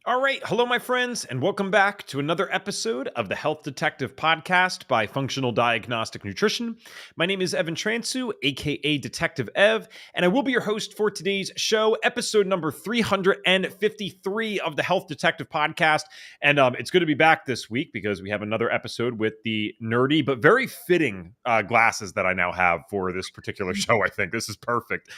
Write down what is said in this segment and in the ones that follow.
All right. Hello, my friends, and welcome back to another episode of the Health Detective Podcast by Functional Diagnostic Nutrition. My name is Evan Transu, aka Detective Ev, and I will be your host for today's show, episode number 353 of the Health Detective Podcast. And it's good to be back this week because we have another episode with the nerdy but very fitting glasses that I now have for this particular show. I think this is perfect.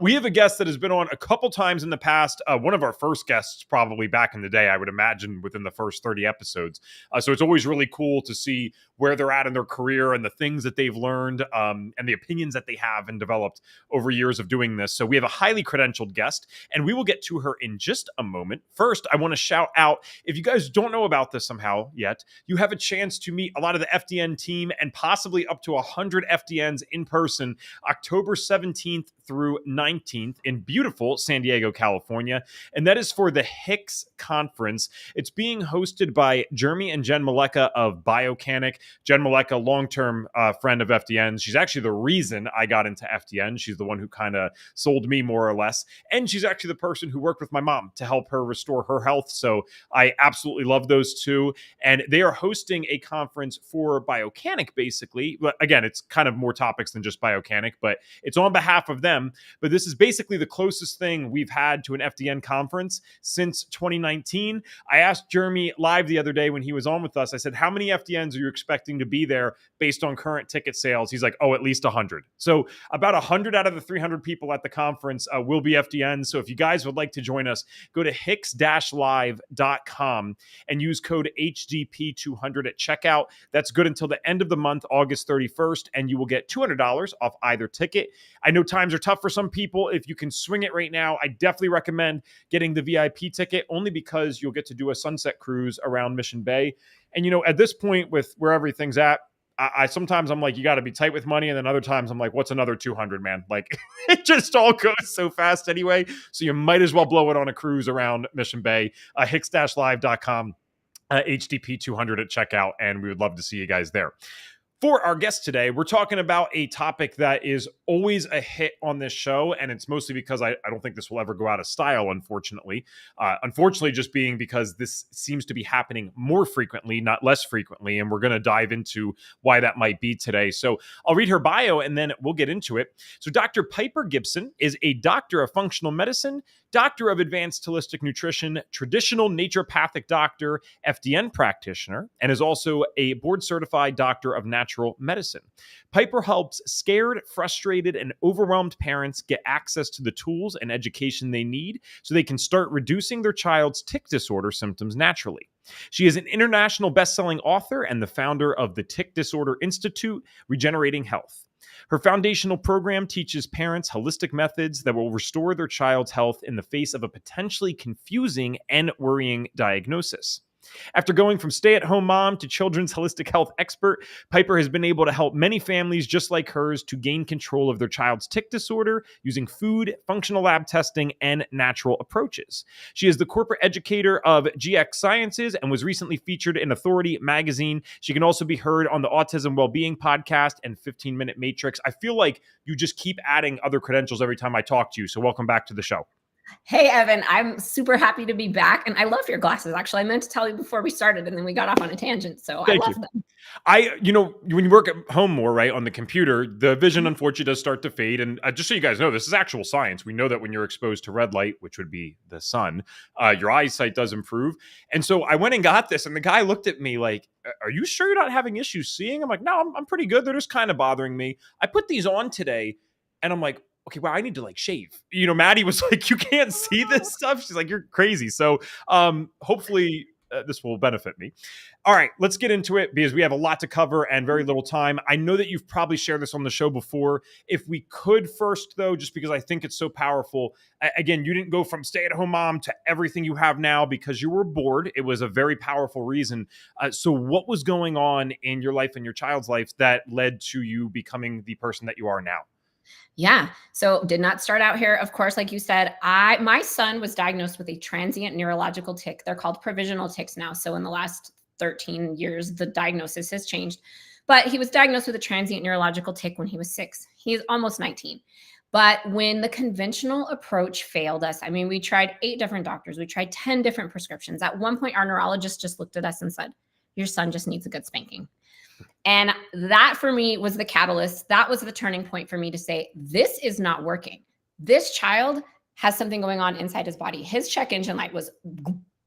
We have a guest that has been on a couple times in the past. One of our first guests, probably back in the day, I would imagine within the first 30 episodes. So it's always really cool to see where they're at in their career and the things that they've learned and the opinions that they have and developed over years of doing this. So we have a highly credentialed guest, and we will get to her in just a moment. First, I want to shout out, if you guys don't know about this somehow yet, you have a chance to meet a lot of the FDN team and possibly up to 100 FDNs in person October 17th through 19th in beautiful San Diego, California. And that is for the HICS conference. It's being hosted by Jeremy and Jen Maleka of Biocanic. Jen Maleka, long-term friend of FDN. She's actually the reason I got into FDN. She's the one who kind of sold me more or less. And she's actually the person who worked with my mom to help her restore her health. So I absolutely love those two. And they are hosting a conference for Biocanic, basically. But again, it's kind of more topics than just Biocanic, but it's on behalf of them. But this is basically the closest thing we've had to an FDN conference since 2019. I asked Jeremy live the other day when he was on with us, I said, how many FDNs are you expecting to be there based on current ticket sales? He's like, at least 100. So about 100 out of the 300 people at the conference will be FDNs. So if you guys would like to join us, go to hicks-live.com and use code HDP200 at checkout. That's good until the end of the month, August 31st, and you will get $200 off either ticket. I know times are tough for some people. If you can swing it right now, I definitely recommend getting the VIP ticket, only because you'll get to do a sunset cruise around Mission Bay. And, at this point with where everything's at, I sometimes I'm like, you got to be tight with money. And then other times I'm like, what's another 200, man? Like it just all goes so fast anyway. So you might as well blow it on a cruise around Mission Bay. Hicks-live.com, HDP 200 at checkout. And we would love to see you guys there. For our guest today, we're talking about a topic that is always a hit on this show, and it's mostly because I don't think this will ever go out of style, unfortunately. Unfortunately, just being because this seems to be happening more frequently, not less frequently, and we're going to dive into why that might be today. So I'll read her bio, and then we'll get into it. So Dr. Piper Gibson is a doctor of functional medicine, doctor of advanced holistic nutrition, traditional naturopathic doctor, FDN practitioner, and is also a board-certified doctor of natural medicine. Piper helps scared, frustrated, and overwhelmed parents get access to the tools and education they need so they can start reducing their child's tic disorder symptoms naturally. She is an international best-selling author and the founder of the Tic Disorder Institute, Regenerating Health. Her foundational program teaches parents holistic methods that will restore their child's health in the face of a potentially confusing and worrying diagnosis. After going from stay-at-home mom to children's holistic health expert, Piper has been able to help many families just like hers to gain control of their child's tic disorder using food, functional lab testing, and natural approaches. She is the corporate educator of GX Sciences and was recently featured in Authority magazine. She can also be heard on the Autism Wellbeing podcast and 15-Minute Matrix. I feel like you just keep adding other credentials every time I talk to you, so welcome back to the show. Hey, Evan, I'm super happy to be back. And I love your glasses. Actually, I meant to tell you before we started, and then we got off on a tangent. So I love them. When you work at home more, right, on the computer, the vision unfortunately does start to fade. And just so you guys know, this is actual science. We know that when you're exposed to red light, which would be the sun, your eyesight does improve. And so I went and got this, and the guy looked at me like, are you sure you're not having issues seeing? I'm like, no, I'm pretty good. They're just kind of bothering me. I put these on today, and I'm like, okay, wow, I need to shave. Maddie was like, you can't see this stuff. She's like, you're crazy. So hopefully this will benefit me. All right, let's get into it because we have a lot to cover and very little time. I know that you've probably shared this on the show before. If we could first, though, just because I think it's so powerful. Again, you didn't go from stay-at-home mom to everything you have now because you were bored. It was a very powerful reason. So what was going on in your life and your child's life that led to you becoming the person that you are now? Yeah. So did not start out here. Of course, like you said, my son was diagnosed with a transient neurological tic. They're called provisional tics now. So in the last 13 years, the diagnosis has changed. But he was diagnosed with a transient neurological tic when he was 6. He's almost 19. But when the conventional approach failed us, I mean, we tried 8 different doctors, we tried 10 different prescriptions. At one point, our neurologist just looked at us and said, "Your son just needs a good spanking." And that for me was the catalyst. That was the turning point for me to say, this is not working. This child has something going on inside his body. His check engine light was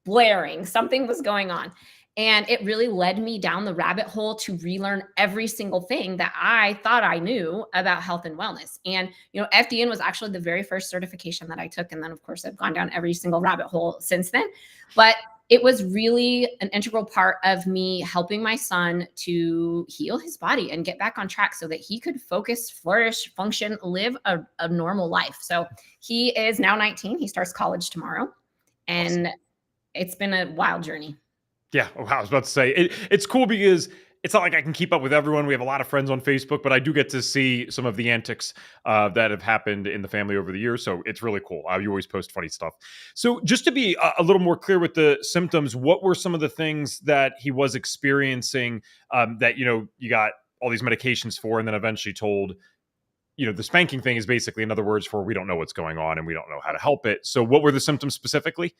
blaring, something was going on. And it really led me down the rabbit hole to relearn every single thing that I thought I knew about health and wellness. And, FDN was actually the very first certification that I took. And then, of course, I've gone down every single rabbit hole since then. But it was really an integral part of me helping my son to heal his body and get back on track so that he could focus, flourish, function, live a normal life. So he is now 19. He starts college tomorrow. And it's been a wild journey. Yeah. Oh, I was about to say it's cool because it's not like I can keep up with everyone. We have a lot of friends on Facebook, but I do get to see some of the antics that have happened in the family over the years. So it's really cool. You always post funny stuff. So just to be a little more clear with the symptoms, what were some of the things that he was experiencing that, you got all these medications for and then eventually told, the spanking thing is basically, in other words, for we don't know what's going on and we don't know how to help it. So what were the symptoms specifically?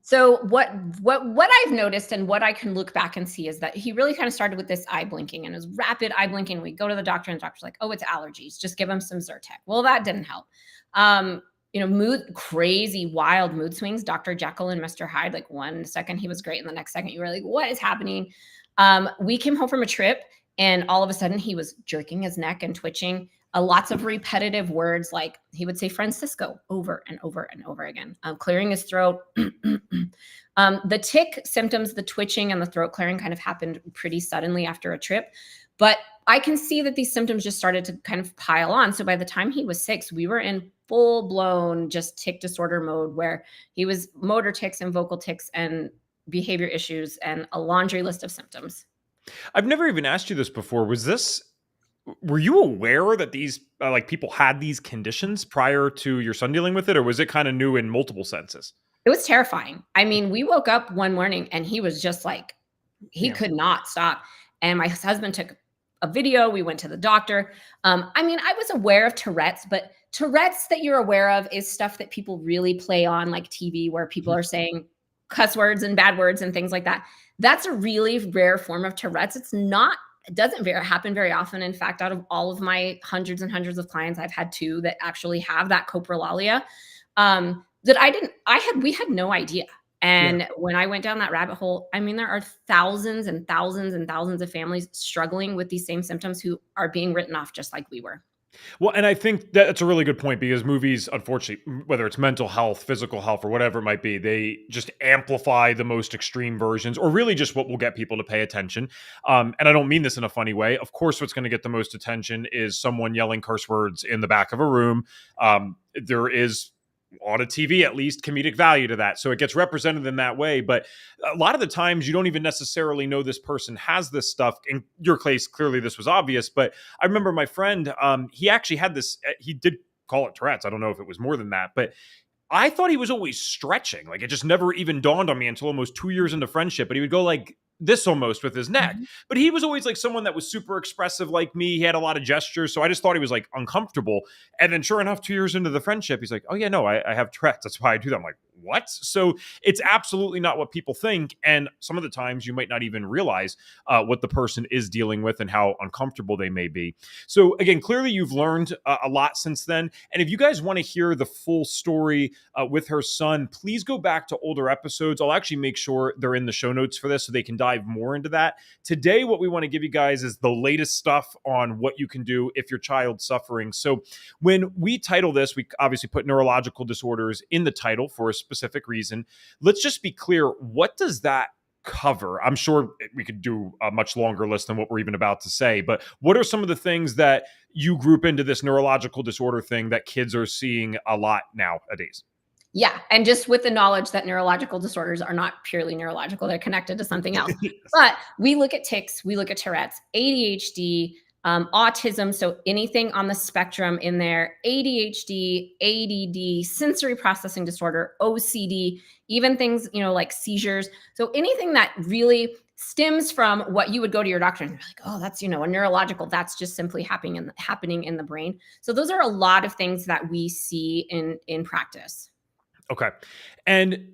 So what I've noticed and what I can look back and see is that he really kind of started with this eye blinking, and it was rapid eye blinking. We go to the doctor and the doctor's like, "Oh, it's allergies. Just give him some Zyrtec." Well, that didn't help. Crazy, wild mood swings, Dr. Jekyll and Mr. Hyde. Like 1 second he was great, and the next second you were like, "What is happening?" We came home from a trip, and all of a sudden he was jerking his neck and twitching. Lots of repetitive words, like he would say Francisco over and over and over again, clearing his throat. The tic symptoms, the twitching and the throat clearing kind of happened pretty suddenly after a trip. But I can see that these symptoms just started to kind of pile on. So by the time he was 6, we were in full blown just tic disorder mode, where he was motor tics and vocal tics and behavior issues and a laundry list of symptoms. I've never even asked you this before. Were you aware that these people had these conditions prior to your son dealing with it, or was it kind of new in multiple senses? It was terrifying. I mean, we woke up one morning and he was just like, he could not stop. And my husband took a video. We went to the doctor. I was aware of Tourette's, but Tourette's that you're aware of is stuff that people really play on, like TV, where people are saying cuss words and bad words and things like that. That's a really rare form of Tourette's. It doesn't happen very often. In fact, out of all of my hundreds and hundreds of clients, I've had 2 that actually have that coprolalia we had no idea. And when I went down that rabbit hole, there are thousands and thousands and thousands of families struggling with these same symptoms who are being written off just like we were. Well, and I think that's a really good point, because movies, unfortunately, whether it's mental health, physical health, or whatever it might be, they just amplify the most extreme versions, or really just what will get people to pay attention. And I don't mean this in a funny way. Of course, what's going to get the most attention is someone yelling curse words in the back of a room. There is, on a TV at least, comedic value to that. So it gets represented in that way. But a lot of the times you don't even necessarily know this person has this stuff. In your case, clearly this was obvious. But I remember my friend, he actually had this, he did call it Tourette's. I don't know if it was more than that, but I thought he was always stretching. Like, it just never even dawned on me until almost 2 years into friendship. But he would go like this almost with his neck. Mm-hmm. But he was always like someone that was super expressive like me. He had a lot of gestures. So I just thought he was like uncomfortable. And then sure enough, 2 years into the friendship, he's like, "Oh yeah, no, I have Tourette's. That's why I do that." I'm like, what? So it's absolutely not what people think. And some of the times you might not even realize what the person is dealing with and how uncomfortable they may be. So again, clearly you've learned a lot since then. And if you guys want to hear the full story with her son, please go back to older episodes. I'll actually make sure they're in the show notes for this so they can dive more into that. Today, what we want to give you guys is the latest stuff on what you can do if your child's suffering. So when we title this, we obviously put neurological disorders in the title for a specific reason. Let's just be clear. What does that cover? I'm sure we could do a much longer list than what we're even about to say, but what are some of the things that you group into this neurological disorder thing that kids are seeing a lot nowadays? Yeah. And just with the knowledge that neurological disorders are not purely neurological, they're connected to something else. Yes. But we look at tics, we look at Tourette's, ADHD, autism. So anything on the spectrum in there, ADHD, ADD, sensory processing disorder, OCD, even things, like seizures. So anything that really stems from what you would go to your doctor and they're like, oh, that's, a neurological, that's just simply happening in the brain. So those are a lot of things that we see in practice. Okay. And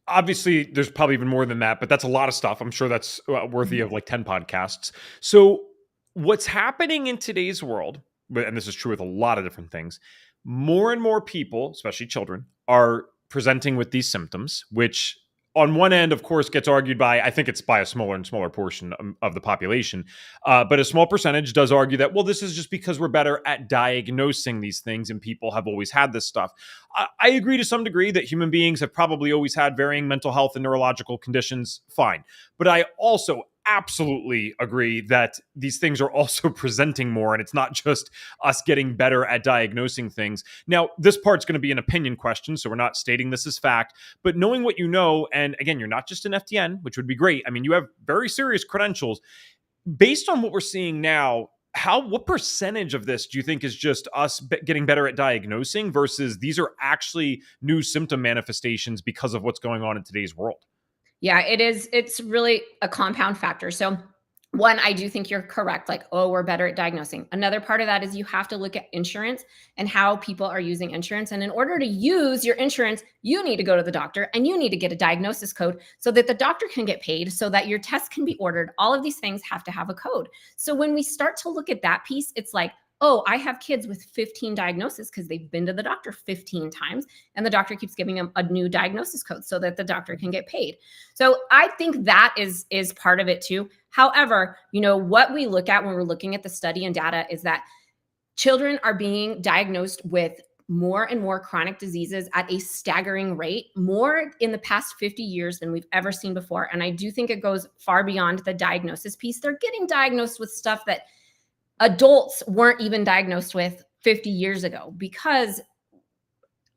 obviously there's probably even more than that, but that's a lot of stuff. I'm sure that's worthy Mhm. of like 10 podcasts. So what's happening in today's world, and this is true with a lot of different things, more and more people, especially children, are presenting with these symptoms, which on one end, of course, gets argued by, I think it's by a smaller and smaller portion of the population. But a small percentage does argue that, well, this is just because we're better at diagnosing these things and people have always had this stuff. I agree to some degree that human beings have probably always had varying mental health and neurological conditions. Fine. But I also absolutely agree that these things are also presenting more, and it's not just us getting better at diagnosing things. Now, this part's going to be an opinion question, so we're not stating this as fact, but knowing what you know, and again, you're not just an FDN, which would be great. I mean, you have very serious credentials. Based on what we're seeing now, what percentage of this do you think is just us getting better at diagnosing versus these are actually new symptom manifestations because of what's going on in today's world? Yeah, it is. It's really a compound factor. So, one, I do think you're correct. Like, oh, we're better at diagnosing. Another part of that is you have to look at insurance and how people are using insurance. And in order to use your insurance, you need to go to the doctor and you need to get a diagnosis code so that the doctor can get paid, so that your test can be ordered. All of these things have to have a code. So, when we start to look at that piece, it's like, oh, I have kids with 15 diagnoses because they've been to the doctor 15 times and the doctor keeps giving them a new diagnosis code so that the doctor can get paid. So I think that is part of it too. However, what we look at when we're looking at the study and data is that children are being diagnosed with more and more chronic diseases at a staggering rate, more in the past 50 years than we've ever seen before. And I do think it goes far beyond the diagnosis piece. They're getting diagnosed with stuff that adults weren't even diagnosed with 50 years ago because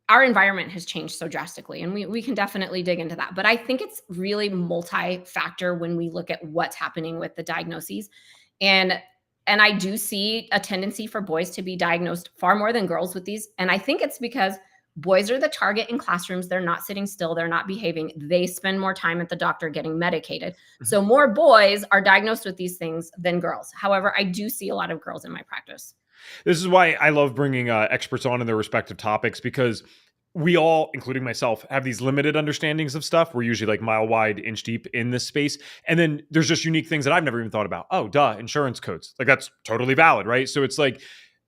our environment has changed so drastically, and we can definitely dig into that. But I think it's really multi-factor when we look at what's happening with the diagnoses. And I do see a tendency for boys to be diagnosed far more than girls with these. And I think it's because boys are the target in classrooms. They're not sitting still. They're not behaving. They spend more time at the doctor getting medicated. So more boys are diagnosed with these things than girls. However, I do see a lot of girls in my practice. This is why I love bringing experts on in their respective topics, because we all, including myself, have these limited understandings of stuff. We're usually like mile wide, inch deep in this space. And then there's just unique things that I've never even thought about. Oh, duh, insurance codes. Like that's totally valid, right? So it's like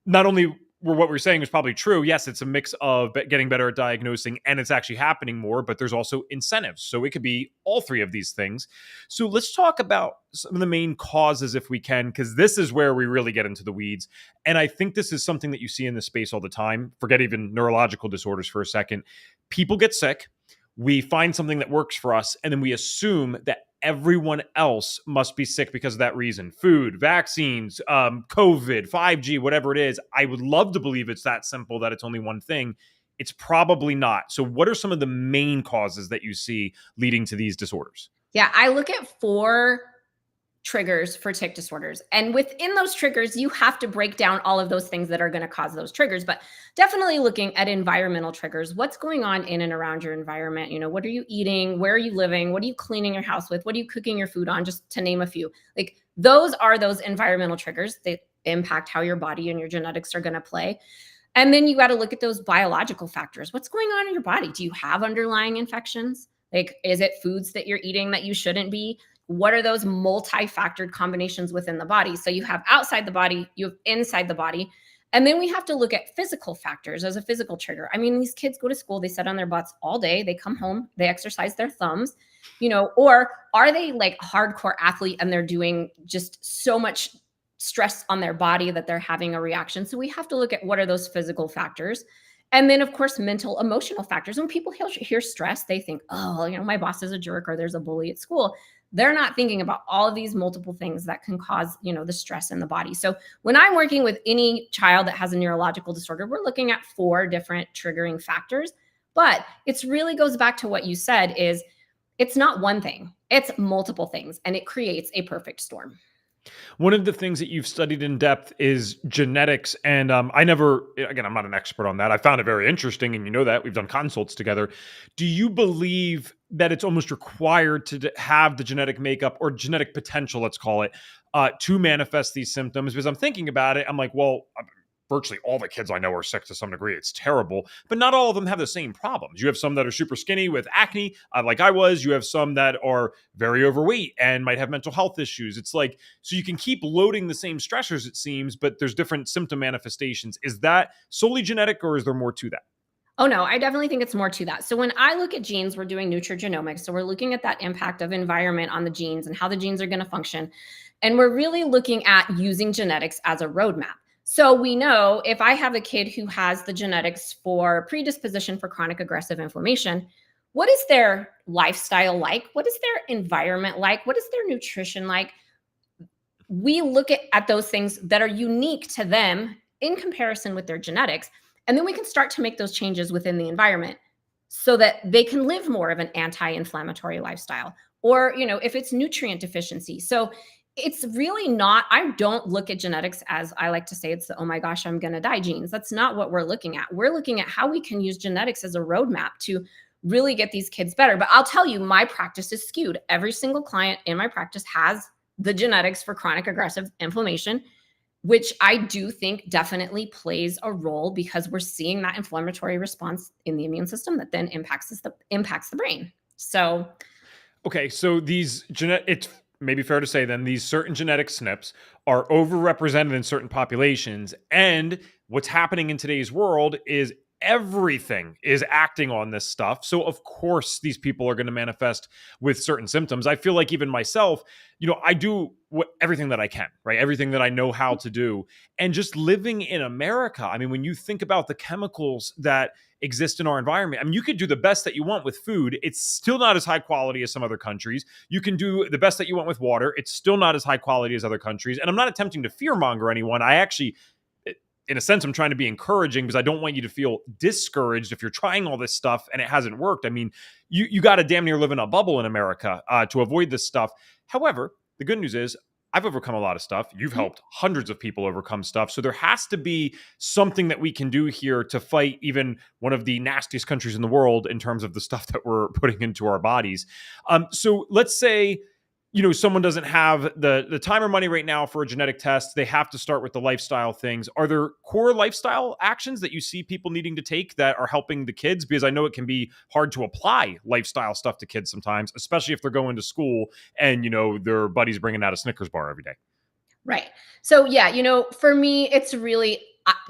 not only what we're saying is probably true. Yes, it's a mix of getting better at diagnosing and it's actually happening more, but there's also incentives. So it could be all three of these things. So let's talk about some of the main causes if we can, because this is where we really get into the weeds. And I think this is something that you see in this space all the time. Forget even neurological disorders for a second. People get sick. We find something that works for us, and then we assume that everyone else must be sick because of that reason. Food, vaccines, COVID, 5G, whatever it is. I would love to believe it's that simple, that it's only one thing. It's probably not. So what are some of the main causes that you see leading to these disorders? Yeah, I look at 4 triggers for tic disorders. And within those triggers, you have to break down all of those things that are going to cause those triggers, but definitely looking at environmental triggers. What's going on in and around your environment? What are you eating? Where are you living? What are you cleaning your house with? What are you cooking your food on? Just to name a few. Like those are those environmental triggers that impact how your body and your genetics are going to play. And then you got to look at those biological factors. What's going on in your body? Do you have underlying infections? Like, is it foods that you're eating that you shouldn't be? What are those multi-factored combinations within the body? So you have outside the body, you have inside the body. And then we have to look at physical factors as a physical trigger. I mean, these kids go to school, they sit on their butts all day, they come home, they exercise their thumbs, or are they like hardcore athlete and they're doing just so much stress on their body that they're having a reaction? So we have to look at what are those physical factors. And then, of course, mental, emotional factors. When people hear stress, they think, oh, my boss is a jerk or there's a bully at school. They're not thinking about all of these multiple things that can cause, the stress in the body. So when I'm working with any child that has a neurological disorder, we're looking at 4 different triggering factors. But it really goes back to what you said is it's not one thing, it's multiple things, and it creates a perfect storm. One of the things that you've studied in depth is genetics. And I'm not an expert on that. I found it very interesting. And you know that we've done consults together. Do you believe that it's almost required to have the genetic makeup or genetic potential, let's call it, to manifest these symptoms. Because I'm thinking about it, I'm like, well, virtually all the kids I know are sick to some degree. It's terrible, but not all of them have the same problems. You have some that are super skinny with acne, like I was. You have some that are very overweight and might have mental health issues. It's like, so you can keep loading the same stressors, it seems, but there's different symptom manifestations. Is that solely genetic, or is there more to that? Oh, no, I definitely think it's more to that. So when I look at genes, we're doing nutrigenomics. So we're looking at that impact of environment on the genes and how the genes are going to function. And we're really looking at using genetics as a roadmap. So we know if I have a kid who has the genetics for predisposition for chronic aggressive inflammation, what is their lifestyle like? What is their environment like? What is their nutrition like? We look at those things that are unique to them in comparison with their genetics. And then we can start to make those changes within the environment so that they can live more of an anti-inflammatory lifestyle, or, if it's nutrient deficiency. So it's really not, I don't look at genetics as, I like to say, it's the, oh my gosh, I'm going to die genes. That's not what we're looking at. We're looking at how we can use genetics as a roadmap to really get these kids better. But I'll tell you, my practice is skewed. Every single client in my practice has the genetics for chronic aggressive inflammation, which I do think definitely plays a role, because we're seeing that inflammatory response in the immune system that then impacts the brain. So, okay, so these it's maybe fair to say then these certain genetic SNPs are overrepresented in certain populations, and what's happening in today's world is everything is acting on this stuff. So of course these people are going to manifest with certain symptoms. I feel like even myself, I do everything that I can, right? Everything that I know how to do. And just living in America, I mean, when you think about the chemicals that exist in our environment, I mean, you could do the best that you want with food. It's still not as high quality as some other countries. You can do the best that you want with water. It's still not as high quality as other countries. And I'm not attempting to fearmonger anyone. I actually, in a sense, I'm trying to be encouraging, because I don't want you to feel discouraged if you're trying all this stuff and it hasn't worked. I mean, you got to damn near live in a bubble in America to avoid this stuff. However, the good news is I've overcome a lot of stuff. You've helped hundreds of people overcome stuff. So there has to be something that we can do here to fight even one of the nastiest countries in the world in terms of the stuff that we're putting into our bodies. So let's say, someone doesn't have the time or money right now for a genetic test. They have to start with the lifestyle things. Are there core lifestyle actions that you see people needing to take that are helping the kids? Because I know it can be hard to apply lifestyle stuff to kids sometimes, especially if they're going to school and, their buddy's bringing out a Snickers bar every day. right. So yeah, for me, it's really,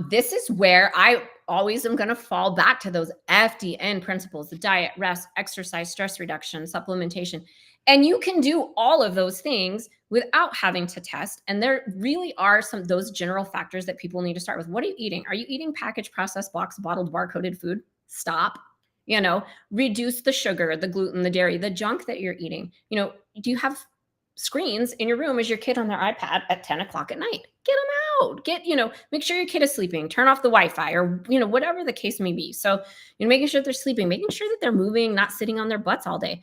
this is where I always am going to fall back to those FDN principles: the diet, rest, exercise, stress reduction, supplementation. And you can do all of those things without having to test. And there really are those general factors that people need to start with. What are you eating? Are you eating packaged, processed, boxed, bottled, barcoded food? Stop. Reduce the sugar, the gluten, the dairy, the junk that you're eating. Do you have screens in your room? Is your kid on their iPad at 10 o'clock at night? Get them out. Make sure your kid is sleeping. Turn off the Wi-Fi, or, whatever the case may be. So, making sure they're sleeping, making sure that they're moving, not sitting on their butts all day.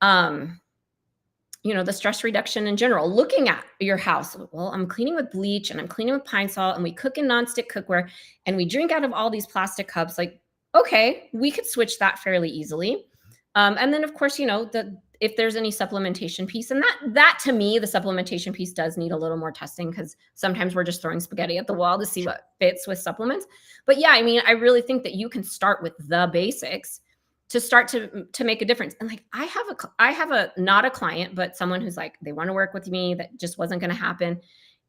The stress reduction in general, looking at your house. Well, I'm cleaning with bleach and I'm cleaning with Pine Sol, and we cook in nonstick cookware and we drink out of all these plastic cups. Like, okay, we could switch that fairly easily. And then of course, if there's any supplementation piece, and that to me, the supplementation piece does need a little more testing, because sometimes we're just throwing spaghetti at the wall to see what fits with supplements. But yeah, I mean, I really think that you can start with the basics to start to make a difference. And like, I have a not a client, but someone who's like, they want to work with me, that just wasn't going to happen.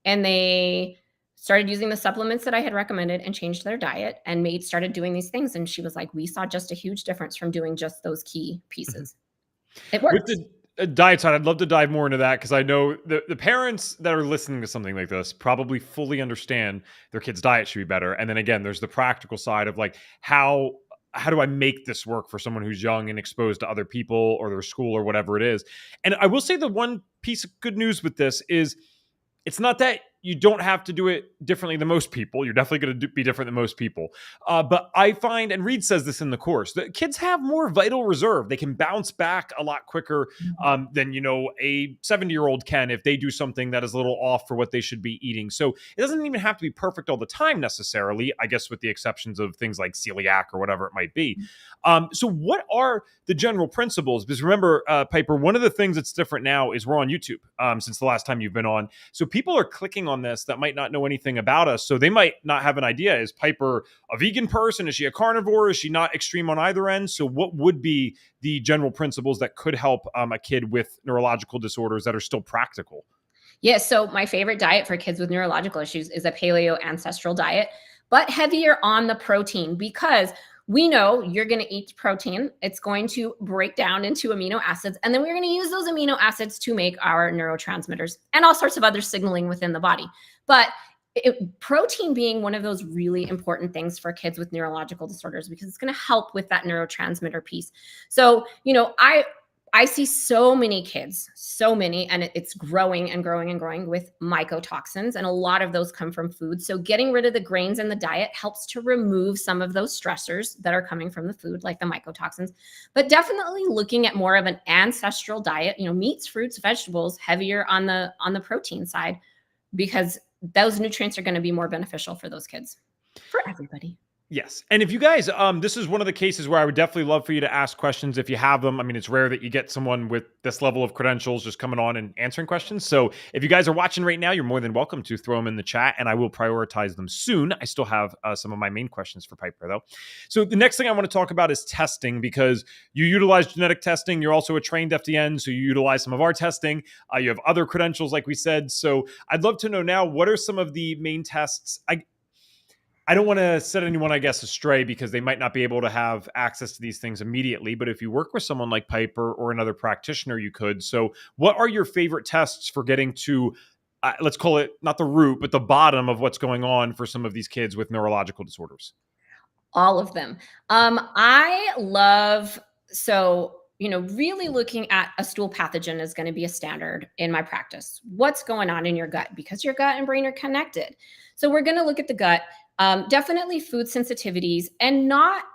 And they started using the supplements that I had recommended and changed their diet and started doing these things. And she was like, we saw just a huge difference from doing just those key pieces. It worked. With the diet side, I'd love to dive more into that, because I know the parents that are listening to something like this probably fully understand their kid's diet should be better. And then again, there's the practical side of like, how do I make this work for someone who's young and exposed to other people or their school or whatever it is? And I will say the one piece of good news with this is it's not that you don't have to do it differently than most people. You're definitely going to be different than most people. But I find, and Reed says this in the course, that kids have more vital reserve. They can bounce back a lot quicker than, a 70-year-old can if they do something that is a little off for what they should be eating. So it doesn't even have to be perfect all the time necessarily, I guess, with the exceptions of things like celiac or whatever it might be. So what are the general principles? Because remember, Piper, one of the things that's different now is we're on YouTube since the last time you've been on. So people are clicking on this that might not know anything about us. So they might not have an idea. Is Piper a vegan person? Is she a carnivore? Is she not extreme on either end? So what would be the general principles that could help a kid with neurological disorders that are still practical? Yeah, so my favorite diet for kids with neurological issues is a paleo ancestral diet, but heavier on the protein, because we know you're going to eat protein. It's going to break down into amino acids, and then we're going to use those amino acids to make our neurotransmitters and all sorts of other signaling within the body. But protein being one of those really important things for kids with neurological disorders, because it's going to help with that neurotransmitter piece. So, I see so many kids, and it's growing and growing and growing with mycotoxins. And a lot of those come from food. So getting rid of the grains in the diet helps to remove some of those stressors that are coming from the food, like the mycotoxins. But definitely looking at more of an ancestral diet, meats, fruits, vegetables, heavier on the protein side, because those nutrients are going to be more beneficial for those kids, for everybody. Yes. And if you guys, this is one of the cases where I would definitely love for you to ask questions if you have them. I mean, it's rare that you get someone with this level of credentials just coming on and answering questions. So if you guys are watching right now, you're more than welcome to throw them in the chat, and I will prioritize them soon. I still have some of my main questions for Piper, though. So the next thing I want to talk about is testing, because you utilize genetic testing. You're also a trained FDN, so you utilize some of our testing. You have other credentials, like we said. So I'd love to know now, what are some of the main tests? I don't want to set anyone, I guess, astray, because they might not be able to have access to these things immediately. But if you work with someone like Piper or another practitioner, you could. So what are your favorite tests for getting to, let's call it not the root, but the bottom of what's going on for some of these kids with neurological disorders? All of them. I love, really looking at a stool pathogen is going to be a standard in my practice. What's going on in your gut? Because your gut and brain are connected. So we're going to look at the gut. Definitely food sensitivities, and not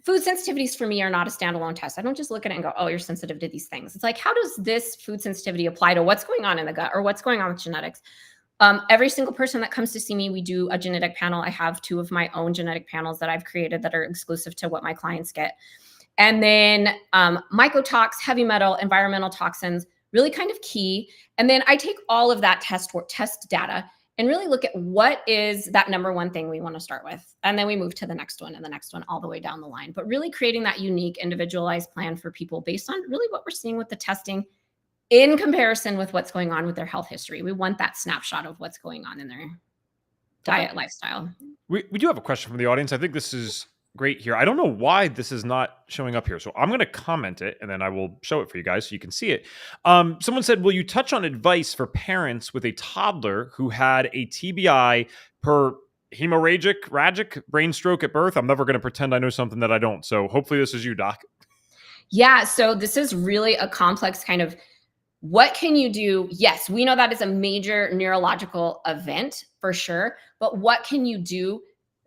food sensitivities for me are not a standalone test. I don't just look at it and go, oh, you're sensitive to these things. It's like, how does this food sensitivity apply to what's going on in the gut or what's going on with genetics? Every single person that comes to see me, we do a genetic panel. I have 2 of my own genetic panels that I've created that are exclusive to what my clients get. And then mycotox, heavy metal, environmental toxins, really kind of key. And then I take all of that test data and really look at what is that number one thing we want to start with. And then we move to the next one and the next one all the way down the line. But really creating that unique, individualized plan for people based on really what we're seeing with the testing in comparison with what's going on with their health history. We want that snapshot of what's going on in their diet, lifestyle. We do have a question from the audience. I think this is great here. I don't know why this is not showing up here. So I'm going to comment it, and then I will show it for you guys so you can see it. Someone said, will you touch on advice for parents with a toddler who had a TBI per hemorrhagic brain stroke at birth? I'm never going to pretend I know something that I don't. So hopefully this is you, Doc. Yeah. So this is really a complex kind of, what can you do? Yes, we know that is a major neurological event for sure. But what can you do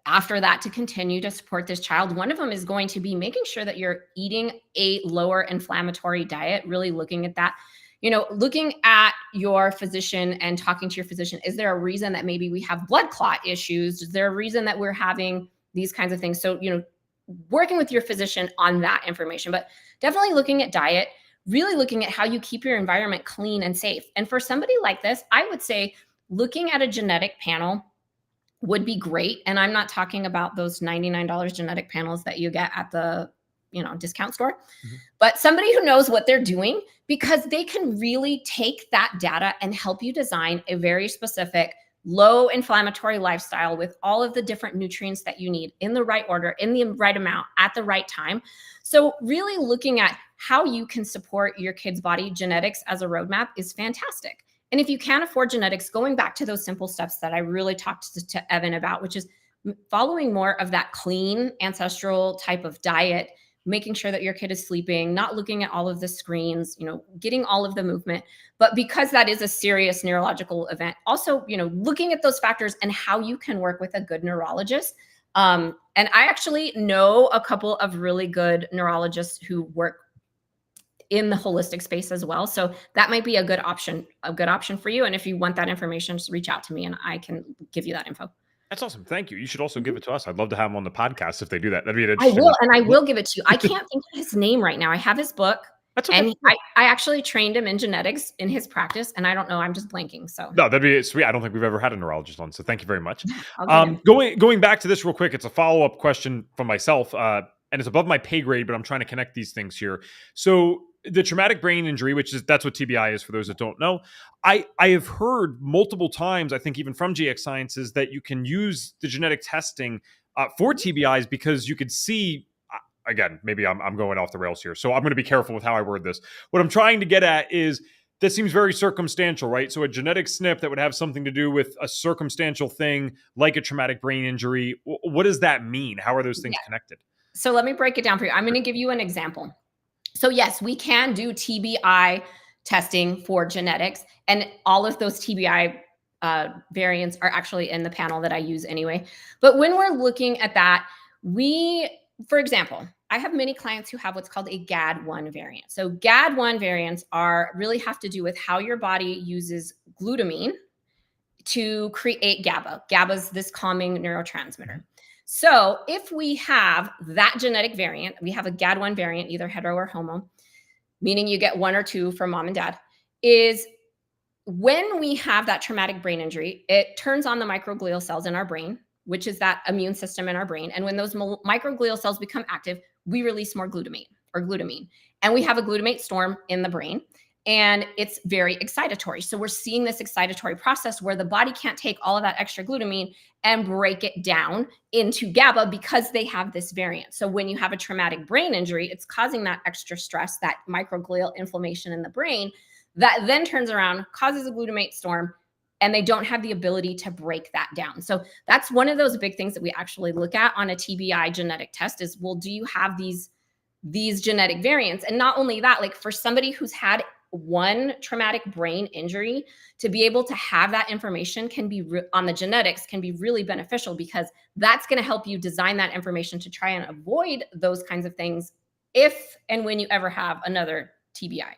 after that to continue to support this child? One of them is going to be making sure that you're eating a lower inflammatory diet, really looking at that, looking at your physician and talking to your physician. Is there a reason that maybe we have blood clot issues? Is there a reason that we're having these kinds of things? So, working with your physician on that information, but definitely looking at diet, really looking at how you keep your environment clean and safe. And for somebody like this, I would say looking at a genetic panel would be great. And I'm not talking about those $99 genetic panels that you get at the, discount store, but somebody who knows what they're doing, because they can really take that data and help you design a very specific low inflammatory lifestyle with all of the different nutrients that you need in the right order, in the right amount, at the right time. So really looking at how you can support your kid's body, genetics as a roadmap is fantastic. And if you can't afford genetics, going back to those simple steps that I really talked to Evan about, which is following more of that clean ancestral type of diet, making sure that your kid is sleeping, not looking at all of the screens, getting all of the movement. But because that is a serious neurological event, also, looking at those factors and how you can work with a good neurologist. And I actually know a couple of really good neurologists who work in the holistic space as well. So that might be a good option for you. And if you want that information, just reach out to me and I can give you that info. That's awesome. Thank you. You should also give it to us. I'd love to have him on the podcast if they do that. That'd be an I interesting. will, and I will give it to you. I can't think of his name right now. I have his book. That's okay. And I actually trained him in genetics in his practice, and I don't know. I'm just blanking. So no, that'd be sweet. I don't think we've ever had a neurologist on, so thank you very much. I'll Going back to this real quick, it's a follow-up question from myself, and it's above my pay grade, but I'm trying to connect these things here. So the traumatic brain injury, that's what TBI is for those that don't know. I have heard multiple times, I think even from GX Sciences, that you can use the genetic testing for TBIs because you could see. Again, maybe I'm going off the rails here, so I'm going to be careful with how I word this. What I'm trying to get at is this seems very circumstantial, right? So a genetic SNP that would have something to do with a circumstantial thing like a traumatic brain injury. What does that mean? How are those things connected? So let me break it down for you. I'm going to give you an example. So yes, we can do TBI testing for genetics, and all of those TBI variants are actually in the panel that I use anyway. But when we're looking at that, for example, I have many clients who have what's called a GAD1 variant. So GAD1 variants really have to do with how your body uses glutamine to create GABA. GABA is this calming neurotransmitter. So if we have that genetic variant, we have a GAD1 variant, either hetero or homo, meaning you get one or two from mom and dad, is when we have that traumatic brain injury, it turns on the microglial cells in our brain, which is that immune system in our brain. And when those microglial cells become active, we release more glutamine. And we have a glutamate storm in the brain, and it's very excitatory. So we're seeing this excitatory process where the body can't take all of that extra glutamine and break it down into GABA because they have this variant. So when you have a traumatic brain injury, it's causing that extra stress, that microglial inflammation in the brain that then turns around, causes a glutamate storm, and they don't have the ability to break that down. So that's one of those big things that we actually look at on a TBI genetic test is, well, do you have these genetic variants? And not only that, like for somebody who's had one traumatic brain injury, to be able to have that information can be on the genetics can be really beneficial, because that's going to help you design that information to try and avoid those kinds of things if and when you ever have another TBI.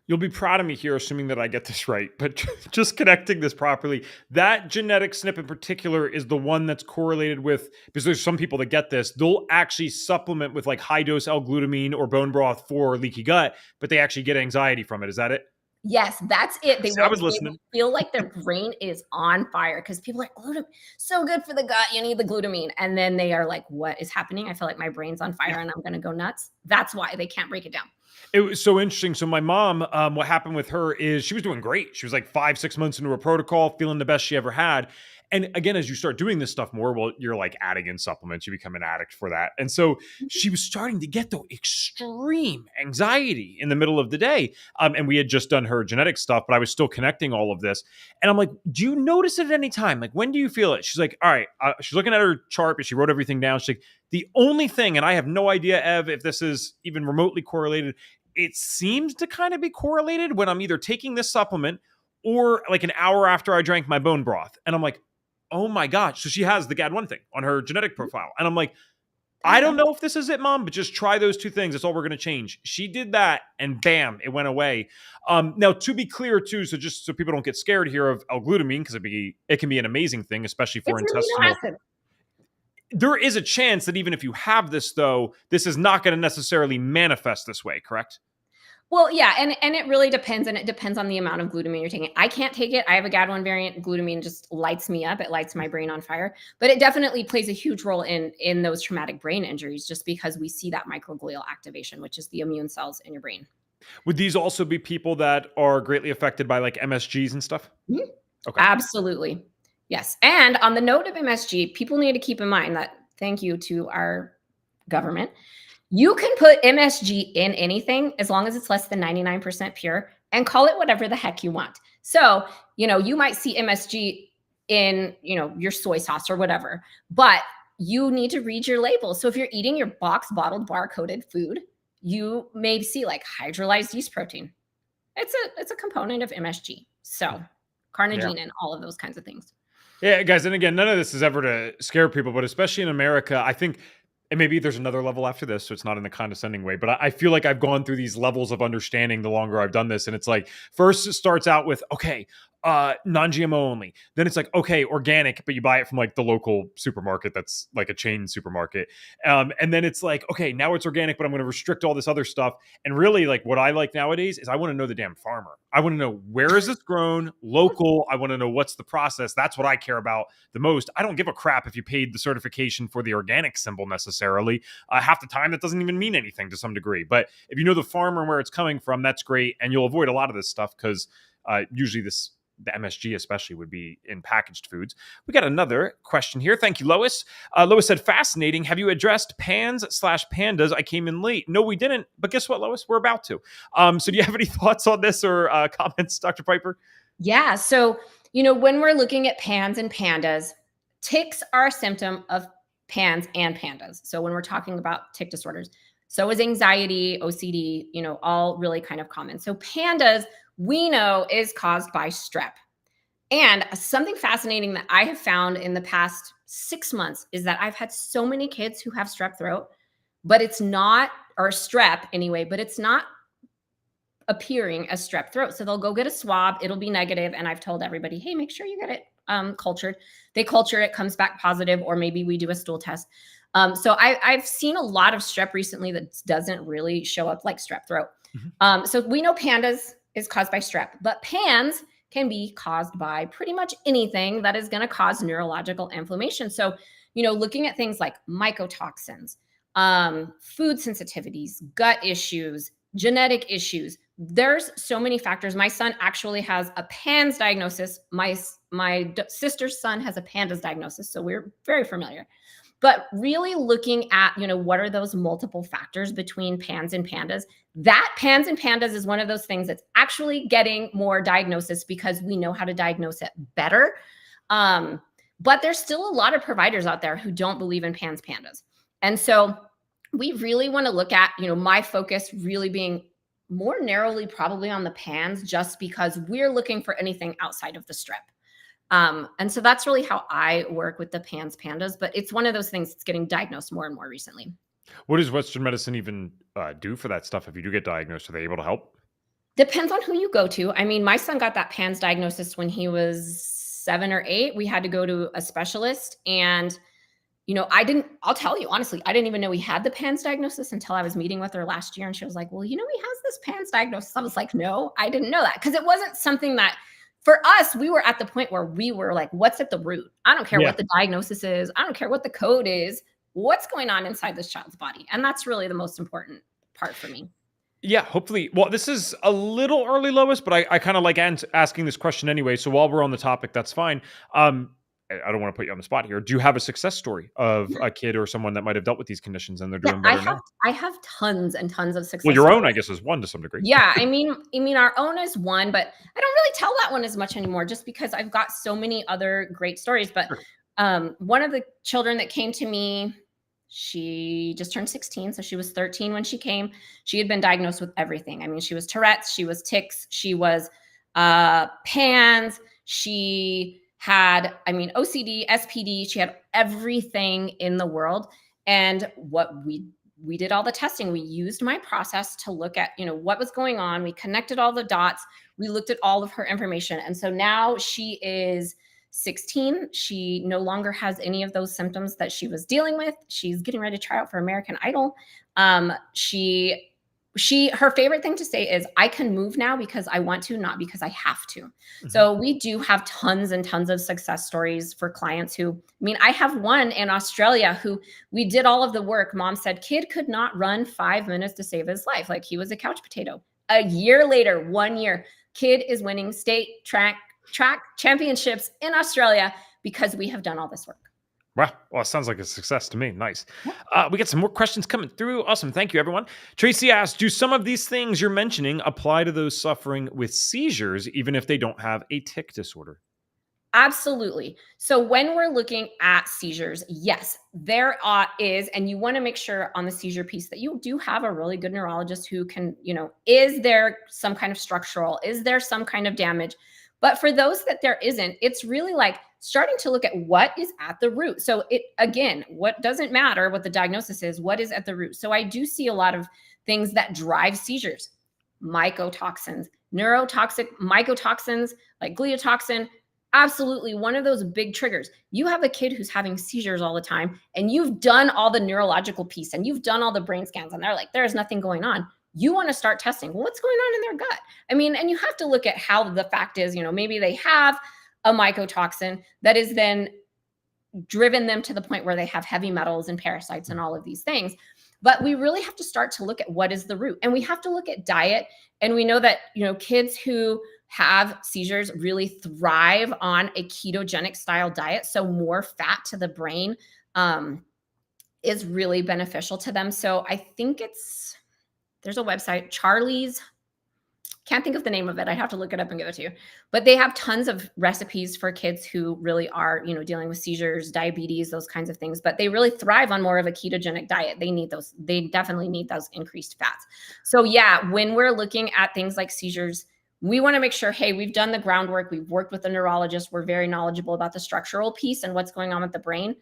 You'll be proud of me here, assuming that I get this right, but just connecting this properly. That genetic SNP in particular is the one that's correlated with, because there's some people that get this, they'll actually supplement with like high dose L-glutamine or bone broth for leaky gut, but they actually get anxiety from it. Is that it? Yes, that's it. I was listening. They feel like their brain is on fire because people are like, glutamine, so good for the gut, you need the glutamine. And then they are like, what is happening? I feel like my brain's on fire and I'm going to go nuts. That's why they can't break it down. It was so interesting. So my mom, what happened with her is she was doing great. She was like 5-6 months into her protocol, feeling the best she ever had. And again, as you start doing this stuff more, well, you're like adding in supplements, you become an addict for that. And so she was starting to get the extreme anxiety in the middle of the day. And we had just done her genetic stuff, but I was still connecting all of this. And I'm like, do you notice it at any time? Like, when do you feel it? She's like, all right. She's looking at her chart, but she wrote everything down. She's like, the only thing, and I have no idea, Ev, if this is even remotely correlated, it seems to kind of be correlated when I'm either taking this supplement or like an hour after I drank my bone broth. And I'm like, oh my gosh. So she has the GAD1 thing on her genetic profile. And I'm like, I don't know if this is it, Mom, but just try those two things. That's all we're going to change. She did that and bam, it went away. Now, to be clear too, so just so people don't get scared here of L-glutamine, because it can be an amazing thing, especially for intestinal. There is a chance that even if you have this, though, this is not going to necessarily manifest this way, correct? Well, yeah, and it really depends, and it depends on the amount of glutamine you're taking. I can't take it. I have a GAD1 variant. Glutamine just lights me up. It lights my brain on fire. But it definitely plays a huge role in those traumatic brain injuries, just because we see that microglial activation, which is the immune cells in your brain. Would these also be people that are greatly affected by like MSGs and stuff? Mm-hmm. Okay. Absolutely. Yes. And on the note of MSG, people need to keep in mind that, thank you to our government, you can put MSG in anything as long as it's less than 99% pure and call it whatever the heck you want. So, you might see MSG in, your soy sauce or whatever, but you need to read your label. So if you're eating your box bottled barcoded food, you may see like hydrolyzed yeast protein. It's a component of MSG. So carnitine and all of those kinds of things. Yeah, guys, and again, none of this is ever to scare people, but especially in America, I think, and maybe there's another level after this, so it's not in a condescending way, but I feel like I've gone through these levels of understanding the longer I've done this, and it's like, first it starts out with, okay, non-GMO only. Then it's like, okay, organic, but you buy it from like the local supermarket that's like a chain supermarket. And then it's like, okay, now it's organic, but I'm going to restrict all this other stuff. And really, like, what I like nowadays is I want to know the damn farmer. I want to know, where is this grown, local. I want to know what's the process. That's what I care about the most. I don't give a crap if you paid the certification for the organic symbol necessarily. Half the time, that doesn't even mean anything to some degree. But if you know the farmer and where it's coming from, that's great. And you'll avoid a lot of this stuff because usually the MSG especially would be in packaged foods. We got another question here. Thank you, Lois. Lois said, fascinating. Have you addressed PANS/PANDAS? I came in late. No, we didn't. But guess what, Lois? We're about to. So do you have any thoughts on this or comments, Dr. Piper? Yeah. So, when we're looking at PANS and PANDAS, tics are a symptom of PANS and PANDAS. So when we're talking about tic disorders, so is anxiety, OCD, all really kind of common. So PANDAS, we know, is caused by strep. And something fascinating that I have found in the past 6 months is that I've had so many kids who have strep throat, but it's not, or strep anyway, but it's not appearing as strep throat. So they'll go get a swab, it'll be negative, and I've told everybody, hey, make sure you get it cultured. They culture it, comes back positive, or maybe we do a stool test. So I've seen a lot of strep recently that doesn't really show up like strep throat. Mm-hmm. So we know PANDAS is caused by strep, but PANS can be caused by pretty much anything that is going to cause neurological inflammation. So, looking at things like mycotoxins, food sensitivities, gut issues, genetic issues, there's so many factors. My son actually has a PANS diagnosis. My sister's son has a PANDAS diagnosis. So we're very familiar. But really looking at, what are those multiple factors between PANS and PANDAS? That PANS and PANDAS is one of those things that's actually getting more diagnosis because we know how to diagnose it better. But there's still a lot of providers out there who don't believe in PANS, PANDAS. And so we really want to look at, my focus really being more narrowly probably on the PANS, just because we're looking for anything outside of the strep. And so that's really how I work with the PANS, PANDAS, but it's one of those things that's getting diagnosed more and more recently. What does Western medicine even do for that stuff? If you do get diagnosed, are they able to help? Depends on who you go to. I mean, my son got that PANS diagnosis when he was 7 or 8. We had to go to a specialist, and I'll tell you honestly, I didn't even know he had the PANS diagnosis until I was meeting with her last year. And she was like, well, he has this PANS diagnosis. I was like, no, I didn't know that. Because it wasn't something that, for us, we were at the point where we were like, what's at the root? I don't care what the diagnosis is. I don't care what the code is. What's going on inside this child's body? And that's really the most important part for me. Yeah, hopefully. Well, this is a little early, Lois, but I kind of like asking this question anyway. So while we're on the topic, that's fine. I don't want to put you on the spot here. Do you have a success story of a kid or someone that might have dealt with these conditions and they're doing better now? I have tons and tons of success. Well, your own, I guess, is one to some degree. Yeah, I mean, our own is one, but I don't really tell that one as much anymore, just because I've got so many other great stories. But one of the children that came to me, she just turned 16, so she was 13 when she came. She had been diagnosed with everything. I mean, she was Tourette's, she was tics, she was PANS, she had, OCD, SPD, she had everything in the world. And what we did all the testing. We used my process to look at, what was going on. We connected all the dots. We looked at all of her information. And so now she is 16. She no longer has any of those symptoms that she was dealing with. She's getting ready to try out for American Idol. Her favorite thing to say is, I can move now because I want to, not because I have to. Mm-hmm. So we do have tons and tons of success stories for clients who, I have one in Australia who we did all of the work. Mom said, kid could not run 5 minutes to save his life. Like, he was a couch potato. A year later, 1 year, kid is winning state track championships in Australia because we have done all this work. Wow. Well, it sounds like a success to me. Nice. We got some more questions coming through. Awesome. Thank you, everyone. Tracy asked, do some of these things you're mentioning apply to those suffering with seizures, even if they don't have a tic disorder? Absolutely. So when we're looking at seizures, yes, there is, and you want to make sure on the seizure piece that you do have a really good neurologist who can, is there some kind of structural, is there some kind of damage? But for those that there isn't, it's really like starting to look at what is at the root. So again, what doesn't matter what the diagnosis is, what is at the root. So I do see a lot of things that drive seizures: mycotoxins, neurotoxic mycotoxins like gliotoxin. Absolutely. One of those big triggers. You have a kid who's having seizures all the time, and you've done all the neurological piece and you've done all the brain scans, and they're like, there's nothing going on. You want to start testing. Well, what's going on in their gut? I mean, and you have to look at how the fact is, maybe they have a mycotoxin that is then driven them to the point where they have heavy metals and parasites and all of these things. But we really have to start to look at what is the root. And we have to look at diet. And we know that, kids who have seizures really thrive on a ketogenic style diet. So more fat to the brain is really beneficial to them. So I think there's a website, Charlie's, can't think of the name of it. I have to look it up and give it to you. But they have tons of recipes for kids who really are, dealing with seizures, diabetes, those kinds of things. But they really thrive on more of a ketogenic diet. They need those. They definitely need those increased fats. So yeah, when we're looking at things like seizures, we want to make sure, hey, we've done the groundwork. We've worked with a neurologist. We're very knowledgeable about the structural piece and what's going on with the brain.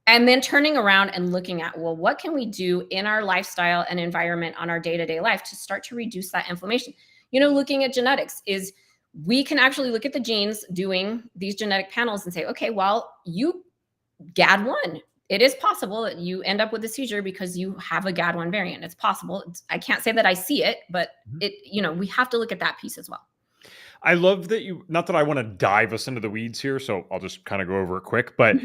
And then turning around and looking at, well, what can we do in our lifestyle and environment on our day-to-day life to start to reduce that inflammation? Looking at genetics is we can actually look at the genes doing these genetic panels and say, okay, well, you GAD1, it is possible that you end up with a seizure because you have a GAD1 variant. It's possible. I can't say that I see it, but we have to look at that piece as well. I love that not that I want to dive us into the weeds here, so I'll just kind of go over it quick, but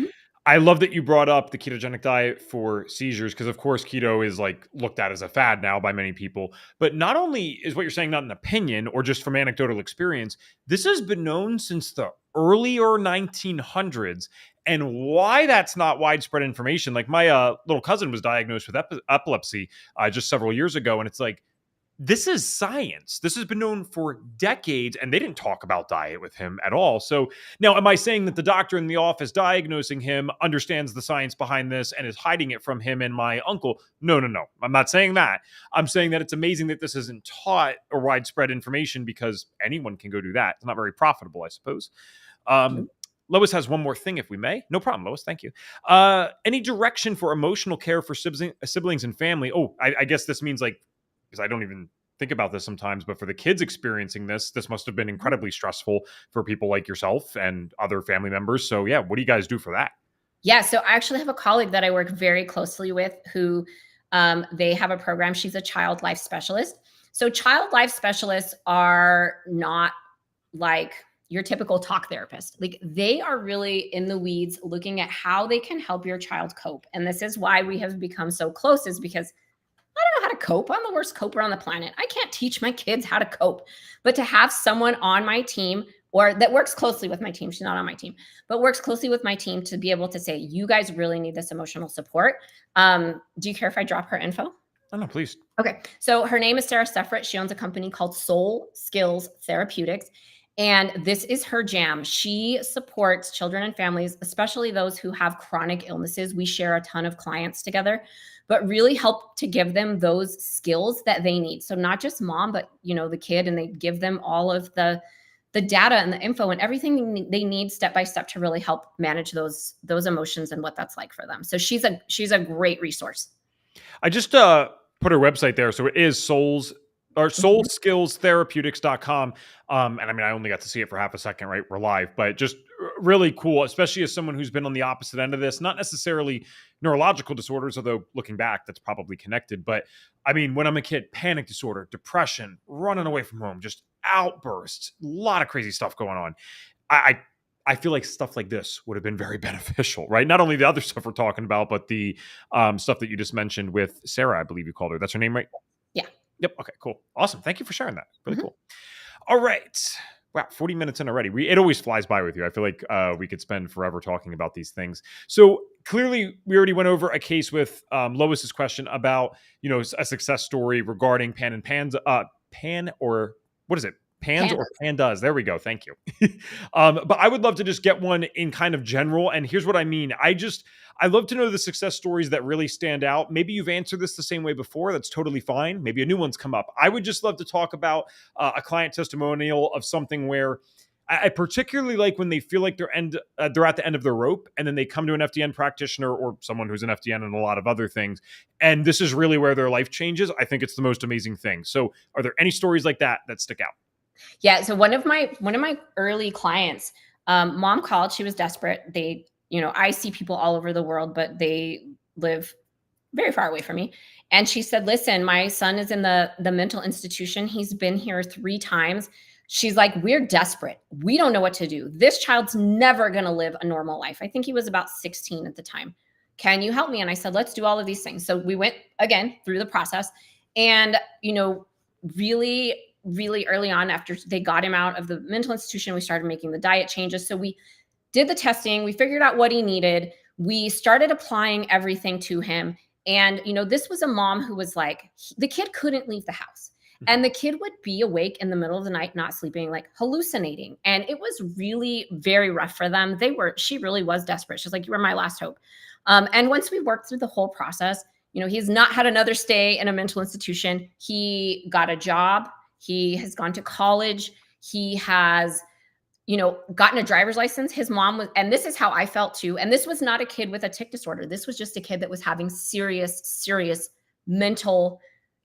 I love that you brought up the ketogenic diet for seizures because, of course, keto is looked at as a fad now by many people. But not only is what you're saying not an opinion or just from anecdotal experience, this has been known since the earlier 1900s. And why that's not widespread information, like my little cousin was diagnosed with epilepsy just several years ago, and it's like, this is science. This has been known for decades, and they didn't talk about diet with him at all. So now, am I saying that the doctor in the office diagnosing him understands the science behind this and is hiding it from him and my uncle? No. I'm not saying that. I'm saying that it's amazing that this isn't taught or widespread information because anyone can go do that. It's not very profitable, I suppose. Lois has one more thing, if we may. No problem, Lois. Thank you. Any direction for emotional care for siblings and family? Oh, I guess this means because I don't even think about this sometimes, but for the kids experiencing this must have been incredibly stressful for people like yourself and other family members. So yeah, what do you guys do for that? Yeah, so I actually have a colleague that I work very closely with who they have a program. She's a child life specialist. So child life specialists are not like your typical talk therapist. They are really in the weeds looking at how they can help your child cope. And this is why we have become so close, is because I don't know how to cope. I'm the worst coper on the planet. I can't teach my kids how to cope. But to have someone on my team or that works closely with my team, she's not on my team, but works closely with my team to be able to say, you guys really need this emotional support. Do you care if I drop her info? Oh, no, please. Okay. So her name is Sarah Seffert. She owns a company called Soul Skills Therapeutics. And this is her jam. She supports children and families, especially those who have chronic illnesses. We share a ton of clients together, but really help to give them those skills that they need. So not just mom, but the kid, and they give them all of the data and the info and everything they need step by step to really help manage those emotions and what that's like for them. So she's a great resource. I just put her website there. So it is soulskillstherapeutics.com. And I mean, I only got to see it for half a second, right? We're live, but just really cool, especially as someone who's been on the opposite end of this, not necessarily neurological disorders, although looking back, that's probably connected. But I mean, when I'm a kid, panic disorder, depression, running away from home, just outbursts, a lot of crazy stuff going on. I feel like stuff like this would have been very beneficial, right? Not only the other stuff we're talking about, but the stuff that you just mentioned with Sarah, I believe you called her. That's her name, right? Yeah. Yep. Okay, cool. Awesome. Thank you for sharing that. Really cool. All right. Wow, 40 minutes in already. It always flies by with you. I feel like we could spend forever talking about these things. So clearly, we already went over a case with Lois's question about, a success story regarding PAN or what is it? Pans or Pandas. PANDAS. There we go. Thank you. But I would love to just get one in kind of general. And here's what I mean. I love to know the success stories that really stand out. Maybe you've answered this the same way before. That's totally fine. Maybe a new one's come up. I would just love to talk about a client testimonial of something where I particularly like when they feel like they're at the end of their rope, and then they come to an FDN practitioner or someone who's an FDN and a lot of other things. And this is really where their life changes. I think it's the most amazing thing. So are there any stories like that stick out? Yeah. So one of my early clients, mom called. She was desperate. I see people all over the world, but they live very far away from me. And she said, "Listen, my son is in the mental institution. He's been here 3 times." She's like, "We're desperate. We don't know what to do. This child's never going to live a normal life." I think he was about 16 at the time. "Can you help me?" And I said, "Let's do all of these things." So we went again through the process, and really really early on, after they got him out of the mental institution, we started making the diet changes. So we did the testing, we figured out what he needed, we started applying everything to him. And this was a mom who was like, the kid couldn't leave the house, and the kid would be awake in the middle of the night, not sleeping, like hallucinating. And it was really very rough for them. She really was desperate. She's like, "You were my last hope." And once we worked through the whole process, he's not had another stay in a mental institution. He got a job. He has gone to college. He has, gotten a driver's license. His mom was, and this is how I felt too. And this was not a kid with a tic disorder. This was just a kid that was having serious, serious mental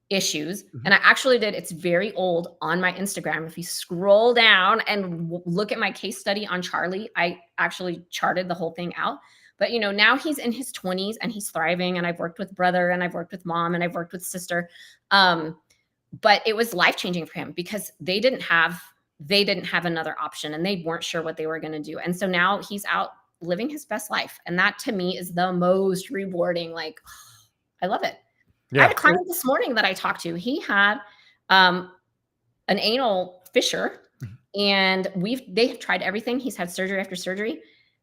issues. Mhm. And I actually did, it's very old on my Instagram. If you scroll down and look at my case study on Charlie, I actually charted the whole thing out. But, now he's in his 20s and he's thriving. And I've worked with brother, and I've worked with mom, and I've worked with sister. But it was life-changing for him because they didn't have another option, and they weren't sure what they were going to do. And so now he's out living his best life. And that to me is the most rewarding. Like, I love it. Yeah. I had a client this morning that I talked to. He had an anal fissure, and they have tried everything. He's had surgery after surgery.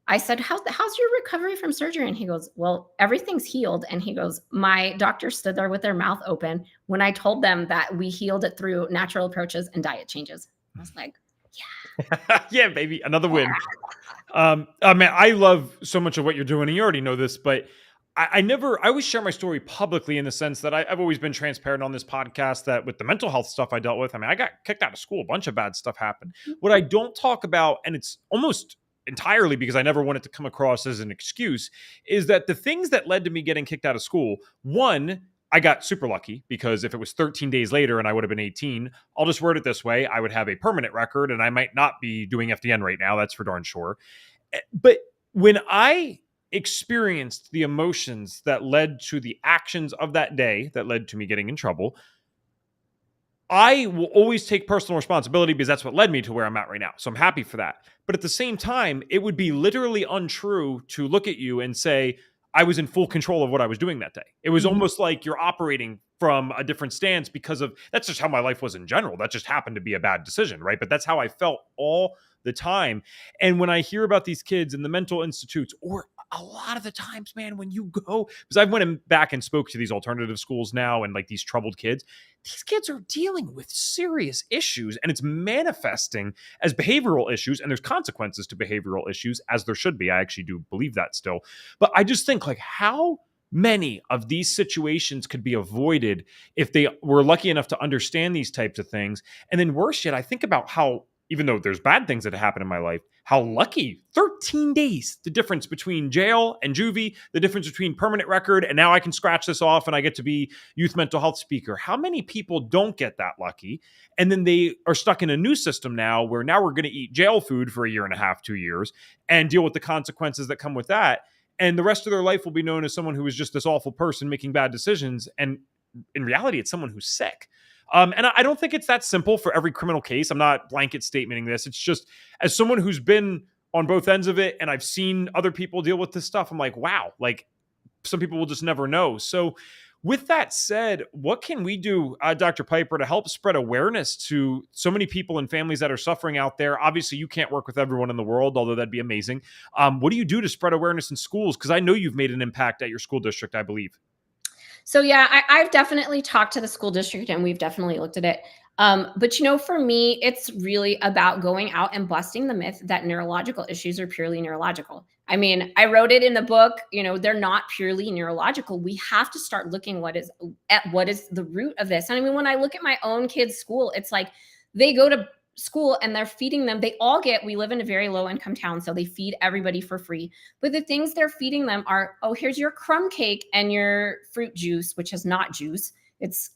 I said, how's your recovery from surgery? And he goes, "Well, everything's healed." And he goes, "My doctor stood there with their mouth open when I told them that we healed it through natural approaches and diet changes." I was like, yeah. Yeah, baby. Another win. Man, I love so much of what you're doing, and you already know this, but I always share my story publicly in the sense that I've always been transparent on this podcast that with the mental health stuff I dealt with, I got kicked out of school. A bunch of bad stuff happened. What I don't talk about, and it's almost entirely because I never want it to come across as an excuse, is that the things that led to me getting kicked out of school, one, I got super lucky because if it was 13 days later and I would have been 18, I'll just word it this way, I would have a permanent record and I might not be doing FDN right now. That's for darn sure. But when I experienced the emotions that led to the actions of that day that led to me getting in trouble, I will always take personal responsibility because that's what led me to where I'm at right now. So I'm happy for that. But at the same time, it would be literally untrue to look at you and say, I was in full control of what I was doing that day. It was almost like you're operating from a different stance because of that's just how my life was in general. That just happened to be a bad decision, right? But that's how I felt all the time. And when I hear about these kids in the mental institutes, or a lot of the times, man, when you go, because I've went back and spoke to these alternative schools now and like these troubled kids, these kids are dealing with serious issues and it's manifesting as behavioral issues, and there's consequences to behavioral issues, as there should be. I actually do believe that still. But I just think like how many of these situations could be avoided if they were lucky enough to understand these types of things. And then worse yet, I think about how, even though there's bad things that happen in my life, how lucky 13 days, the difference between jail and juvie, the difference between permanent record, and now I can scratch this off and I get to be youth mental health speaker. How many people don't get that lucky? And then they are stuck in a new system now where now we're going to eat jail food for a year and a half, 2 years, and deal with the consequences that come with that. And the rest of their life will be known as someone who is just this awful person making bad decisions. And in reality, it's someone who's sick. And I don't think it's that simple for every criminal case. I'm not blanket statementing this. It's just as someone who's been on both ends of it and I've seen other people deal with this stuff, I'm like, wow, like some people will just never know. So with that said, what can we do, Dr. Piper, to help spread awareness to so many people and families that are suffering out there? Obviously, you can't work with everyone in the world, although that'd be amazing. What do you do to spread awareness in schools? Because I know you've made an impact at your school district, I believe. So yeah, I've definitely talked to the school district and we've definitely looked at it. But for me, it's really about going out and busting the myth that neurological issues are purely neurological. I mean, I wrote it in the book, they're not purely neurological. We have to start looking at what is the root of this. And I mean, when I look at my own kids' school, it's like they go to school and they're feeding them. We live in a very low income town, so they feed everybody for free. But the things they're feeding them are, oh, here's your crumb cake and your fruit juice, which is not juice. It's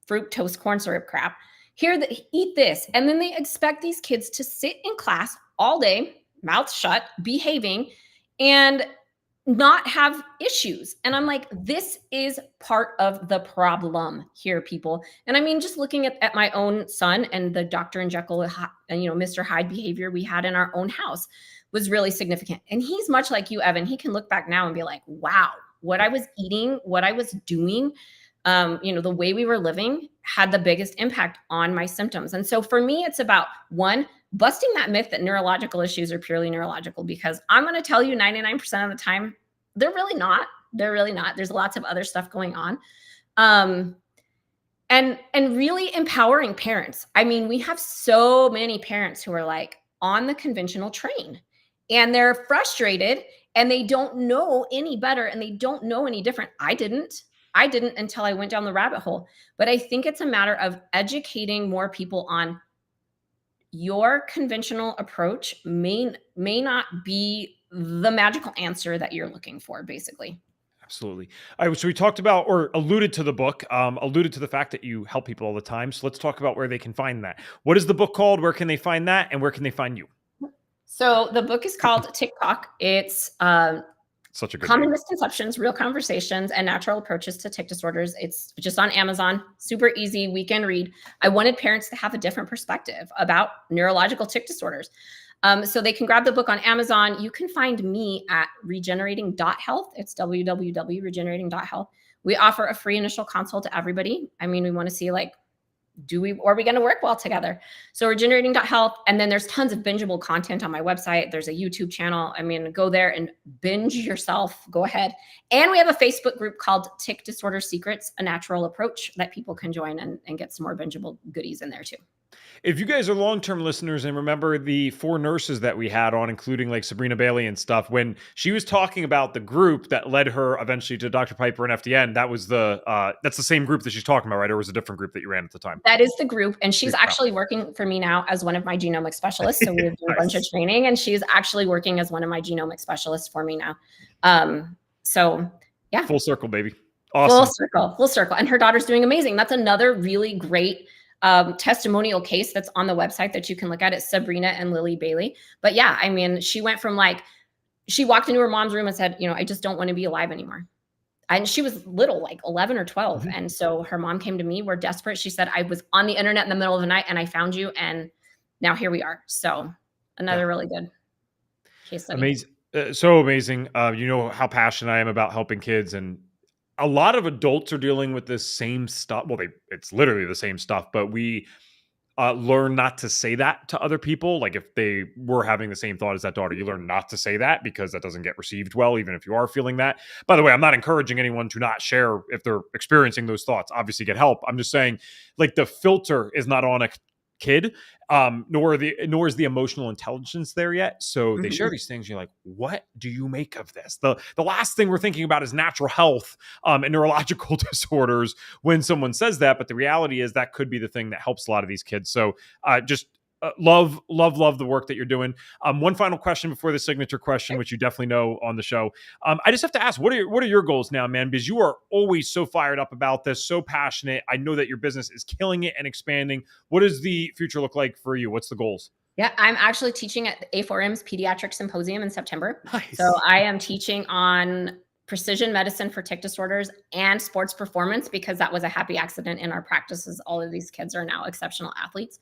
fructose corn syrup crap. Eat this. And then they expect these kids to sit in class all day, mouth shut, behaving, and not have issues. And I'm like, this is part of the problem here, people. And I mean, just looking at my own son and the Dr. and Jekyll and, Mr. Hyde behavior we had in our own house was really significant. And he's much like you, Evan. He can look back now and be like, wow, what I was eating, what I was doing, the way we were living had the biggest impact on my symptoms. And so for me, it's about, one, busting that myth that neurological issues are purely neurological, because I'm going to tell you 99% of the time, they're really not. They're really not. There's lots of other stuff going on. And really empowering parents. I mean, we have so many parents who are like on the conventional train and they're frustrated and they don't know any better and they don't know any different. I didn't until I went down the rabbit hole. But I think it's a matter of educating more people on your conventional approach may not be the magical answer that you're looking for, basically. Absolutely. All right, so we talked about, or alluded to the book, alluded to the fact that you help people all the time. So let's talk about where they can find that. What is the book called? Where can they find that? And where can they find you? So the book is called TikTok. It's such a good Common name. Misconceptions, Real Conversations, and Natural Approaches to Tic Disorders. It's just on Amazon. Super easy weekend read. I wanted parents to have a different perspective about neurological tic disorders. So they can grab the book on Amazon. You can find me at regenerating.health. It's www.regenerating.health. We offer a free initial consult to everybody. I mean, we want to see are we going to work well together? So regenerating.health. And then there's tons of bingeable content on my website. There's a YouTube channel. I mean, go there and binge yourself. Go ahead. And we have a Facebook group called Tic Disorder Secrets, a Natural Approach, that people can join and get some more bingeable goodies in there too. If you guys are long-term listeners and remember the 4 nurses that we had on, including like Sabrina Bailey and stuff, when she was talking about the group that led her eventually to Dr. Piper and FDN, that was that's the same group that she's talking about, right? Or was it a different group that you ran at the time? That is the group. And she's actually working for me now as one of my genomic specialists. So we're doing a bunch of training and she's actually working as one of my genomic specialists for me now. So yeah. Full circle, baby. Awesome. Full circle. And her daughter's doing amazing. That's another really great testimonial case that's on the website that you can look at. It's Sabrina and Lily Bailey. But yeah, I mean, she went from she walked into her mom's room and said, I just don't want to be alive anymore. And she was little, like 11 or 12. Mm-hmm. And so her mom came to me. We're desperate. She said, I was on the internet in the middle of the night and I found you. And now here we are. So another really good case study. Amazing. So amazing. You know how passionate I am about helping kids, and a lot of adults are dealing with this same stuff. Well, it's literally the same stuff, but we learn not to say that to other people. Like if they were having the same thought as that daughter, you learn not to say that because that doesn't get received well, even if you are feeling that. By the way, I'm not encouraging anyone to not share if they're experiencing those thoughts. Obviously get help. I'm just saying the filter is not on a kid, nor is the emotional intelligence there yet. So they share these things. You're like, what do you make of this? The last thing we're thinking about is natural health and neurological disorders when someone says that. But the reality is that could be the thing that helps a lot of these kids. So just love the work that you're doing. One final question before the signature question, which you definitely know on the show. I just have to ask, what are your goals now, man? Because you are always so fired up about this, so passionate. I know that your business is killing it and expanding. What does the future look like for you? What's the goals? Yeah, I'm actually teaching at A4M's Pediatric Symposium in September. Nice. So I am teaching on precision medicine for tic disorders and sports performance, because that was a happy accident in our practices. All of these kids are now exceptional athletes.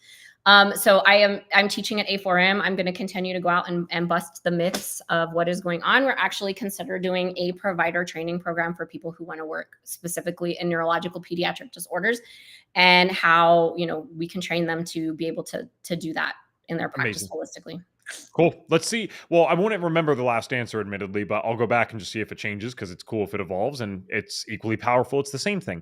So I'm teaching at A4M. I'm going to continue to go out and bust the myths of what is going on. We're actually consider doing a provider training program for people who want to work specifically in neurological pediatric disorders, and how, we can train them to be able to do that in their practice Amazing. holistically. Cool. Let's see. Well, I won't remember the last answer, admittedly, but I'll go back and just see if it changes because it's cool if it evolves and it's equally powerful. It's the same thing.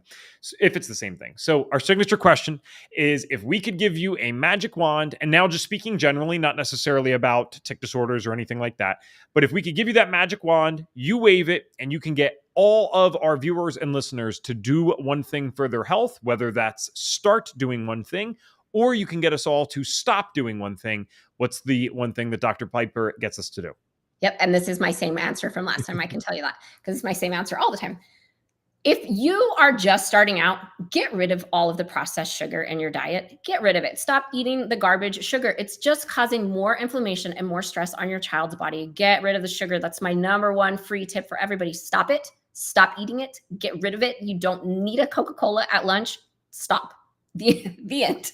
If it's the same thing. So, our signature question is if we could give you a magic wand, and now just speaking generally, not necessarily about tic disorders or anything like that, but if we could give you that magic wand, you wave it, and you can get all of our viewers and listeners to do one thing for their health, whether that's start doing one thing, or you can get us all to stop doing one thing. What's the one thing that Dr. Piper gets us to do? Yep. And this is my same answer from last time. I can tell you that because it's my same answer all the time. If you are just starting out, get rid of all of the processed sugar in your diet. Get rid of it. Stop eating the garbage sugar. It's just causing more inflammation and more stress on your child's body. Get rid of the sugar. That's my number one free tip for everybody. Stop it. Stop eating it. Get rid of it. You don't need a Coca-Cola at lunch. Stop. The end.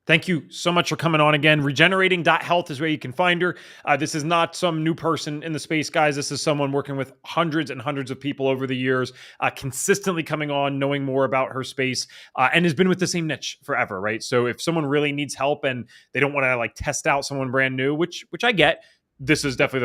Thank you so much for coming on again. Regenerating.health is where you can find her. This is not some new person in the space, guys. This is someone working with hundreds and hundreds of people over the years, consistently coming on, knowing more about her space, and has been with the same niche forever, right? So if someone really needs help and they don't want to like test out someone brand new, which I get, this is definitely the